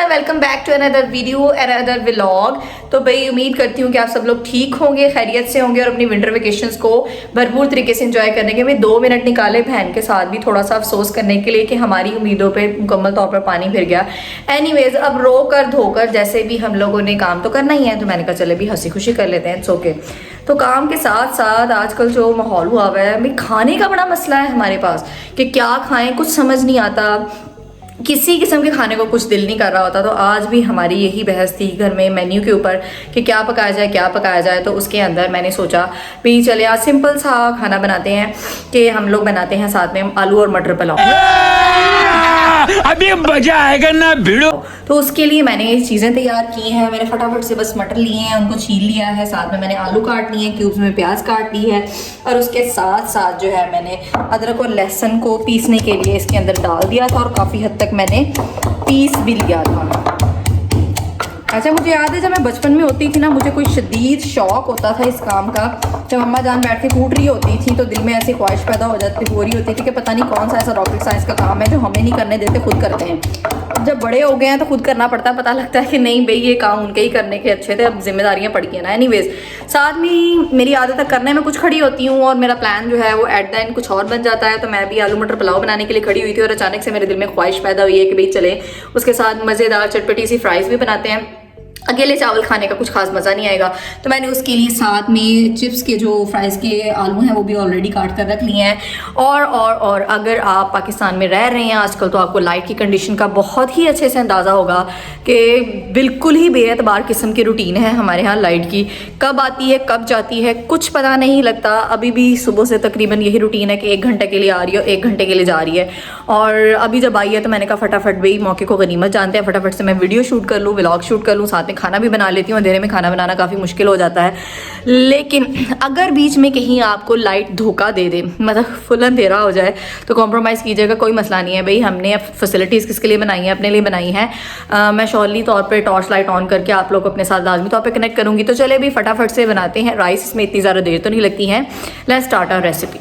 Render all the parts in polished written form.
Welcome back to another video another vlog. तो भाई उम्मीद करती हूँ कि आप सब लोग ठीक होंगे, खैरियत से होंगे और अपनी विंटर वेकेशंस को भरपूर तरीके से एंजॉय करने के। मैं 2 मिनट निकाले बहन के साथ भी थोड़ा सा अफसोस करने के लिए कि हमारी उम्मीदों पे मुकम्मल तौर पर पानी फिर गया। एनीवेज, अब रो कर धोकर जैसे भी हम लोगों ने काम तो करना ही है, तो मैंने कहा चले भी हंसी खुशी कर लेते हैं, इट्स ओके। तो काम के साथ साथ आजकल जो माहौल हुआ हुआ है, खाने का बड़ा मसला है हमारे पास कि क्या खाएं, कुछ समझ नहीं आता। किसी किस्म के खाने को कुछ दिल नहीं कर रहा होता। तो आज भी हमारी यही बहस थी घर में मेन्यू के ऊपर कि क्या पकाया जाए क्या पकाया जाए। तो उसके अंदर मैंने सोचा भी चले आज सिंपल सा खाना बनाते हैं कि हम लोग बनाते हैं साथ में आलू और मटर पुलाव। अभी मजा आएगा ना भिड़ो। तो उसके लिए मैंने ये चीज़ें तैयार की हैं। मैंने फटाफट से बस मटर लिए हैं, उनको छील लिया है, साथ में मैंने आलू काट लिए हैं, क्यूब्स में प्याज काट ली है और उसके साथ साथ जो है मैंने अदरक और लहसुन को पीसने के लिए इसके अंदर डाल दिया था और काफ़ी हद तक मैंने पीस भी लिया था। अच्छा, मुझे याद है जब मैं बचपन में होती थी ना, मुझे कोई शदीद शौक होता था इस काम का। जब अम्मा जान बैठ के कूट रही होती थी तो दिल में ऐसी ख्वाहिश पैदा हो रही होती थी कि पता नहीं कौन सा ऐसा रॉकेट साइंस का काम है जो हमें नहीं करने देते, खुद करते हैं। जब बड़े हो गए हैं तो खुद करना पड़ता है, पता लगता है कि नहीं भाई ये काम उनके ही करने के अच्छे थे, अब जिम्मेदारियां पड़ गई हैं ना। एनीवेज, साथ में मेरी आदत है करने में कुछ खड़ी होती हूँ और मेरा प्लान जो है वो एट द एंड कुछ और बन जाता है। तो मैं भी आलू मटर पुलाव बनाने के लिए खड़ी हुई थी और अचानक से मेरे दिल में ख्वाहिश पैदा हुई है कि भाई चले उसके साथ मज़ेदार चटपटी सी फ्राइज़ भी बनाते हैं। अकेले चावल खाने का कुछ खास मज़ा नहीं आएगा, तो मैंने उसके लिए साथ में चिप्स के जो फ्राइज़ के आलू हैं वो भी ऑलरेडी काट कर रख लिए हैं। और अगर आप पाकिस्तान में रह रहे हैं आजकल तो आपको लाइट की कंडीशन का बहुत ही अच्छे से अंदाज़ा होगा कि बिल्कुल ही बेएतबार किस्म की रूटीन है हमारे यहाँ लाइट की। कब आती है कब जाती है कुछ पता नहीं लगता। अभी भी सुबह से तकरीबन यही रूटीन है कि 1 घंटे के लिए आ रही है, 1 घंटे के लिए जा रही है। और अभी जब आई है तो मैंने कहा फटाफट भाई मौके को गनीमत जानते हैं, फटाफट से मैं वीडियो शूट कर लूँ, व्लॉग शूट कर लूँ, साथ में खाना भी बना लेती हूँ। अंधेरे में खाना बनाना काफ़ी मुश्किल हो जाता है। लेकिन अगर बीच में कहीं आपको लाइट धोखा दे दे, मतलब फुल अंधेरा हो जाए, तो कॉम्प्रोमाइज़ कीजिएगा, कोई मसला नहीं है भाई। हमने फैसिलिटीज़ किसके लिए बनाई है? अपने लिए बनाई है। मैं शॉर्टली तौर पर टॉर्च लाइट ऑन करके आप लोग अपने साथ लाजमी तौर पर कनेक्ट करूँगी। तो चले भी फटाफट से बनाते हैं राइस। इसमें इतनी ज़्यादा देर तो नहीं लगती है। Let's start our recipe.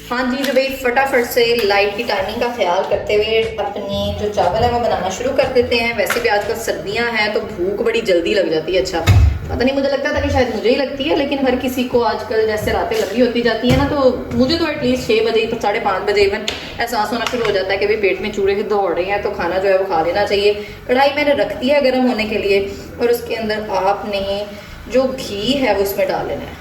हाँ जी, तो भाई फटाफट से लाइट की टाइमिंग का ख्याल करते हुए अपनी जो चावल है वो बनाना शुरू कर देते हैं। वैसे भी आजकल सर्दियाँ हैं तो भूख बड़ी जल्दी लग जाती है। अच्छा, पता नहीं, मुझे लगता था कि शायद मुझे ही लगती है, लेकिन हर किसी को आजकल जैसे रातें लंबी होती जाती है ना, तो मुझे तो एटलीस्ट 6 बजे 5:30 बजे इवन एहसास होना शुरू हो जाता है कि भाई पेट में चूड़े दौड़ रहे हैं, तो खाना जो है वो खा लेना चाहिए। कढ़ाई मैंने रख दी है गर्म होने के लिए और उसके अंदर आपने जो घी है वो इसमें डाल लेना है।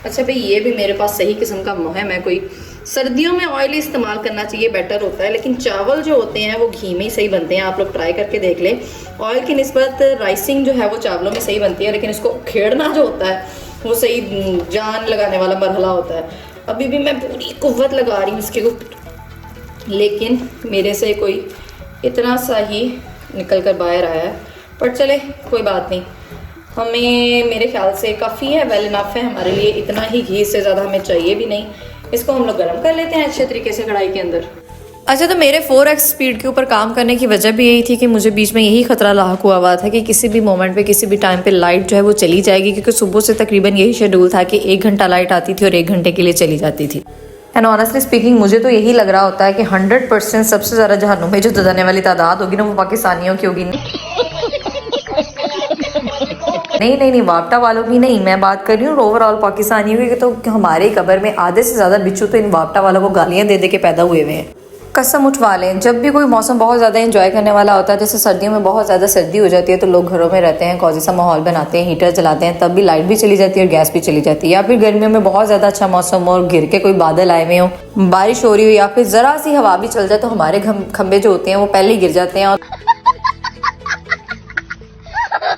अच्छा भाई, ये भी मेरे पास सही किस्म का मुहिम है। कोई सर्दियों में ऑयल इस्तेमाल करना चाहिए, बेटर होता है, लेकिन चावल जो होते हैं वो घी में ही सही बनते हैं। आप लोग ट्राई करके देख लें। ऑयल की निस्बत राइसिंग जो है वो चावलों में सही बनती है, लेकिन इसको खेड़ना जो होता है वो सही जान लगाने वाला मरहला होता है। अभी भी मैं पूरी कुव्वत लगा रही हूँ इसके ऊपर, लेकिन मेरे से कोई इतना सा ही निकल कर बाहर आया है। पर चले कोई बात नहीं, हमें मेरे ख्याल से काफ़ी है, वेल इनफ है हमारे लिए। इतना ही घी, से ज़्यादा हमें चाहिए भी नहीं। इसको हम लोग गर्म कर लेते हैं अच्छे तरीके से कढ़ाई के अंदर। अच्छा, तो मेरे 4x स्पीड के ऊपर काम करने की वजह भी यही थी कि मुझे बीच में यही खतरा लाक हुआ था कि किसी भी मोमेंट पे किसी भी टाइम पे लाइट जो है वो चली जाएगी, क्योंकि सुबह से तकरीबन यही शेड्यूल था कि 1 घंटा लाइट आती थी और 1 घंटे के लिए चली जाती थी। एंड ऑनेस्टली स्पीकिंग, मुझे तो यही लग रहा होता है कि 100% सबसे ज़्यादा जहन्नुम में जो जाने वाली तादाद होगी ना वो पाकिस्तानियों की होगी। नहीं, वापटा वालों की नहीं, मैं बात कर रही हूँ ओवरऑल पाकिस्तानियों की। तो हमारे कब्र में आधे से ज़्यादा बिच्छू तो इन वापटा वालों को गालियाँ दे दे के पैदा हुए हुए हैं। कसम उठवा लें, जब भी कोई मौसम बहुत ज़्यादा एंजॉय करने वाला होता है, जैसे सर्दियों में बहुत ज़्यादा सर्दी हो जाती है तो लोग घरों में रहते हैं, कौज़ी सा माहौल बनाते हैं, हीटर चलाते हैं, तब भी लाइट भी चली जाती है और गैस भी चली जाती है। या फिर गर्मियों में बहुत ज़्यादा अच्छा मौसम हो और गिर के कोई बादल आए हुए हो, बारिश हो रही हो, या फिर ज़रा सी हवा भी चल जाए तो हमारे खंबे जो होते हैं वो पहले ही गिर जाते हैं और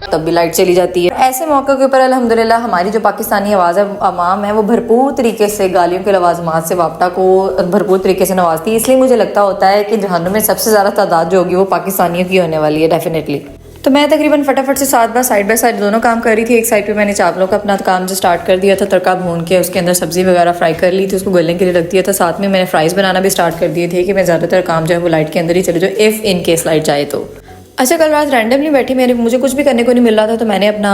तब भी लाइट चली जाती है। ऐसे मौके के ऊपर अल्हम्दुलिल्लाह हमारी जो पाकिस्तानी आवाज़ है, अवाम है, वो भरपूर तरीके से गालियों के लवाजमात से वापटा को भरपूर तरीके से नवाजती है। इसलिए मुझे लगता होता है कि जहन्नुम में सबसे ज़्यादा तादाद जो होगी वो पाकिस्तानियों की होने वाली है डेफिनेटली। तो मैं तकरीबन फटाफट से साइड बाय साइड दोनों काम कर रही थी। एक साइड पे मैंने चावलों का अपना काम जो स्टार्ट कर दिया था, तड़का भून के उसके अंदर सब्जी वगैरह फ्राई कर ली थी, उसको गलने के लिए रख दिया था। साथ में मैंने फ्राइज़ बनाना भी स्टार्ट कर दिए थे कि मैं ज़्यादातर काम जो है वो लाइट के अंदर ही चले जाओ, इफ़ इन केस लाइट जाए तो। अच्छा, कल रात रैंडमली बैठी, मुझे कुछ भी करने को नहीं मिल रहा था, तो मैंने अपना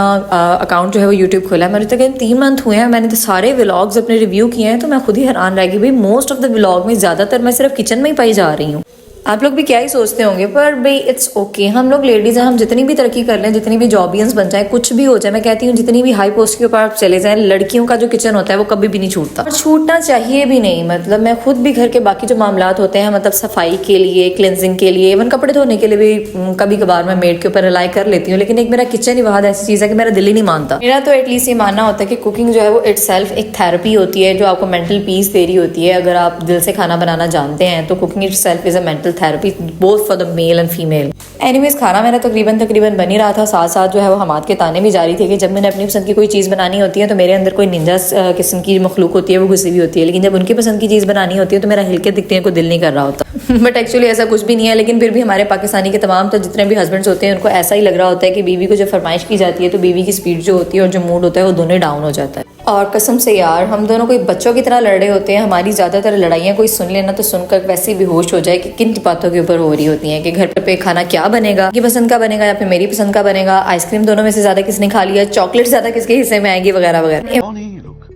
अकाउंट जो है वो यूट्यूब खोला है। मेरे तक 3 मंथ हुए हैं, मैंने तो सारे व्लॉग्स अपने रिव्यू किए हैं। तो मैं खुद ही हैरान रह गई भाई, मोस्ट ऑफ द व्लॉग में ज़्यादातर मैं सिर्फ किचन में ही पाई जा रही हूँ। आप लोग भी क्या ही सोचते होंगे, पर भाई इट्स ओके। हम लोग लेडीज हैं, हम जितनी भी तरक्की कर लें, जितनी भी जॉबियंस बन जाए, कुछ भी हो जाए, मैं कहती हूँ जितनी भी हाई पोस्ट के ऊपर आप चले जाएं, लड़कियों का जो किचन होता है वो कभी भी नहीं छूटता और छूटना चाहिए भी नहीं। मतलब मैं खुद भी घर के बाकी जो मामलात होते हैं, मतलब सफाई के लिए, क्लिनजिंग के लिए, इवन कपड़े धोने के लिए भी कभी कभार मैं मेड के ऊपर रिलाई कर लेती हूँ, लेकिन एक मेरा किचन ही बहुत ऐसी चीज़ है कि मेरा दिल ही नहीं मानता। मेरा तो एटलीस्ट ये मानना होता है कि कुकिंग जो है वो इटसेल्फ एक थेरेपी होती है जो आपको मेंटल पीस दे रही होती है। अगर आप दिल से खाना बनाना जानते हैं तो cooking itself is a mental therapy both for the male and female. Anyways खाना मेरा तकरीबन बन ही रहा था, साथ साथ जो है वो हमाद के ताने भी जारी थे कि जब मैंने अपनी पसंद की कोई चीज़ बनानी होती है तो मेरे अंदर कोई निंजा किस्म की मखलूक होती है, वो घुसी हुई होती है, लेकिन जब उनकी पसंद की चीज़ बनानी होती है तो मेरा हिलके दिखते हैं को दिल नहीं कर रहा होता। बट एक्चुअली ऐसा कुछ भी नहीं है, लेकिन फिर भी हमारे पाकिस्तानी के तमाम तो जितने भी हस्बैंड्स होते हैं उनको ऐसा ही लग रहा होता है कि बीवी को जब फरमाइश की जाती है तो बीवी की स्पीड जो होती है और जो मूड होता है वो दोनों डाउन हो जाता है। और कसम से यार हम दोनों कोई बच्चों की तरह लड़ रहे होते हैं। हमारी ज़्यादातर लड़ाइयाँ कोई सुन लेना तो सुनकर वैसे ही बेहोश हो जाए कि किन बातों के ऊपर हो रही होती हैं कि घर पे खाना क्या बनेगा, कि पसंद का बनेगा या फिर मेरी पसंद का बनेगा, आइसक्रीम दोनों में से ज़्यादा किसने खा लिया, चॉकलेट ज़्यादा किसके हिस्से में आएगी, वगैरह वगैरह। कौन है ये लोग?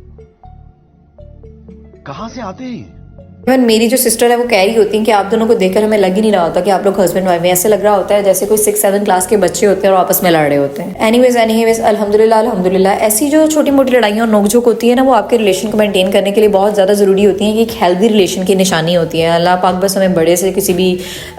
कहाँ से आते हैं? इवन मेरी जो सिस्टर है वो कह रही होती है कि आप दोनों को देखकर हमें लग ही नहीं रहा होता कि आप लोग हस्बैंड वाइफ में, ऐसे लग रहा होता है जैसे कोई 6-7 क्लास के बच्चे होते हैं और आपस में लड़ रहे होते हैं। एनीवेज अल्हम्दुलिल्लाह ऐसी जो छोटी मोटी लड़ाइयाँ और नोकझोंक होती है ना, वो आपके रिलेशन को मेंटेन करने के लिए बहुत ज़्यादा ज़रूरी होती है कि एक हेल्दी रिलेशन की निशानी होती है। अल्लाह पाक बस हमें बड़े से किसी भी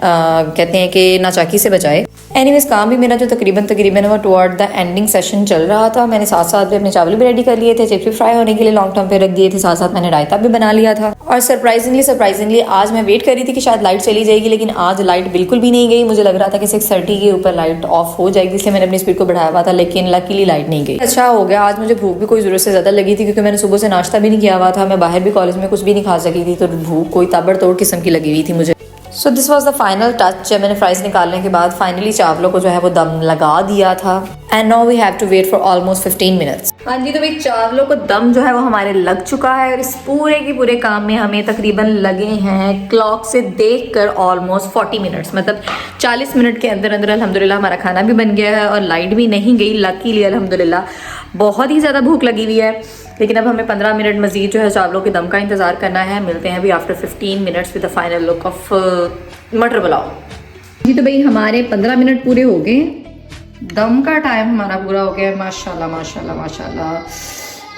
कहते हैं कि नाचाकी से बचाए। एनीवेज काम भी मेरा जो तकरीबन वो टुवर्ड द एंडिंग सेशन चल रहा था। मैंने साथ साथ भी अपने चावल भी रेडी कर लिए थे, चिप्स भी फ्राई होने के लिए लॉन्ग टर्म पे रख दिए थे, साथ साथ मैंने रायता भी बना लिया था। और सरप्राइजिंगली आज मैं वेट कर रही थी कि शायद लाइट चली जाएगी, लेकिन आज लाइट बिल्कुल भी नहीं गई। मुझे लग रहा था कि 6:30 के ऊपर लाइट ऑफ हो जाएगी, इसलिए मैंने अपनी स्पीड को बढ़ाया हुआ था, लेकिन लकीली लाइट नहीं गई। अच्छा हो गया, आज मुझे भूख भी कोई ज़रूरत से ज़्यादा लगी थी क्योंकि मैंने सुबह से नाश्ता भी नहीं किया हुआ था, मैं बाहर भी कॉलेज में कुछ भी नहीं खा सकी थी, तो भूख कोई ताबड़तोड़ किस्म की लगी हुई थी मुझे। So this was the final touch. जब मैंने फ्राइज निकालने के बाद फाइनली चावलों को जो है वो दम लगा दिया था। And now we have to wait for almost 15 minutes. हाँ जी, तो भाई चावलों को दम जो है वो हमारे लग चुका है और इस पूरे के पूरे काम में हमें तकरीबन लगे हैं क्लॉक से देख कर ऑलमोस्ट 40 मिनट्स। मतलब 40 मिनट के अंदर अंदर अल्हम्दुलिल्लाह हमारा खाना भी बन गया है और लाइट भी नहीं गई लकीली अल्हम्दुलिल्लाह। बहुत ही ज़्यादा भूख लगी हुई है, लेकिन अब हमें 15 मिनट मजीद जो है चावलों के दम का इंतज़ार करना है। मिलते हैं अभी after 15 minutes with the final look of मटर पुलाव। जी तो भाई हमारे 15 मिनट पूरे हो गए, दम का टाइम हमारा पूरा हो गया। माशाल्लाह माशाल्लाह माशाल्लाह।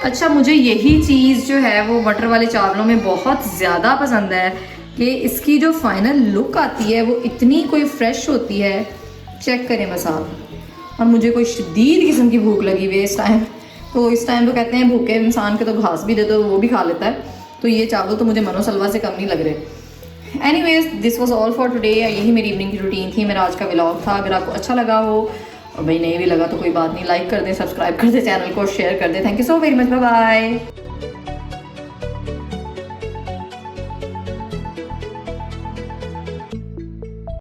अच्छा, मुझे यही चीज़ जो है वो मटर वाले चावलों में बहुत ज़्यादा पसंद है कि इसकी जो फाइनल लुक आती है वो इतनी कोई फ्रेश होती है। चेक करें मसाला। और मुझे कोई शदीद किस्म की भूख लगी हुई है इस टाइम, तो इस टाइम तो कहते हैं भूखे इंसान के तो घास भी दे दो वो भी खा लेता है, तो ये चावल तो मुझे मनो सलवा से कम नहीं लग रहे। Anyways this was all for today. यही मेरी इवनिंग की रूटीन थी, मेरा आज का व्लॉग था। अगर आपको अच्छा लगा हो और भाई नहीं भी लगा तो कोई बात नहीं, लाइक कर दें, सब्सक्राइब कर दें चैनल को, शेयर कर दें। Thank you so very much, bye bye.